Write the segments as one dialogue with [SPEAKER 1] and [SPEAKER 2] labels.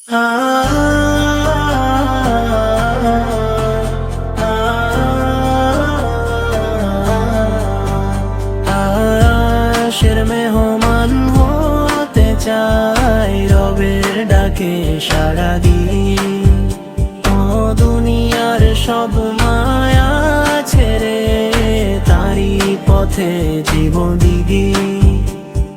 [SPEAKER 1] আশের মেহমান হতে চাই, রবের ডাকে সাড়া দিই। দুনিয়ার সব মায়া ছেড়ে তারি পথে জীবন দিগি।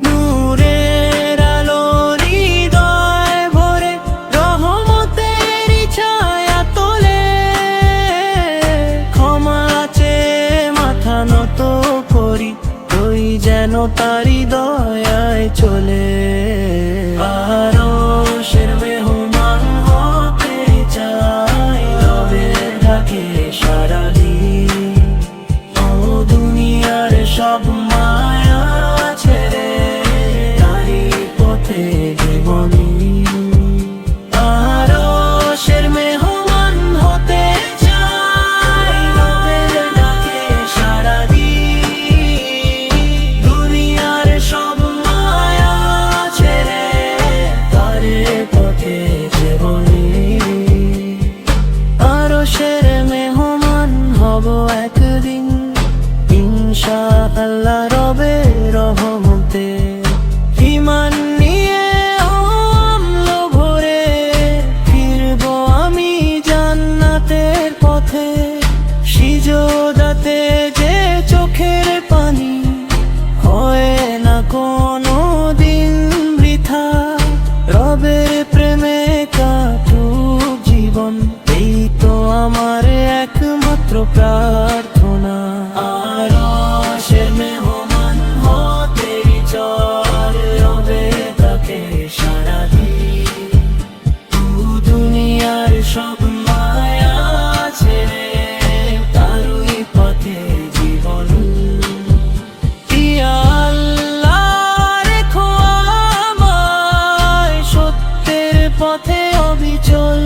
[SPEAKER 1] নূরের আলো হৃদয় ভরে রহমতের ছায়া তোলে, ক্ষমা চেয়ে মাথা নত করি, তুই যেন তারি দয়ায় চলে। আরশের মেহমান হতে চাই, রবের ডাকে সাড়া দিই। দুনিয়ার সব মায়া ছেড়ে তারি পথে জীবন দিই। আরশের মেহমান হতে চাই, রবের ডাকে সাড়া দিই। দুনিয়ার সব মায়া ছেড়ে তারি পথে জীবন দিই। আরশের মেহমান হব একদিন ইনশাআল্লাহ রবের রহমতে। ঈমান নিয়ে অম্ল ভরে ফিরবো আমি জান্নাতের পথে। সিজদাতে যে চোখের পানি হয় না কোনো দিন বৃথা, রবের প্রেমে কাটুক জীবন, এই তো আমার একমাত্র প্রার্থনা। আরশের মেহমান হতে চল, রবের ডাকে সাড়া দিই। দুনিয়ার সব মায়া ছেড়ে তারই পথে জীবন। ইয়া আল্লাহ রেখো আমায় সত্যের পথে অবিচল।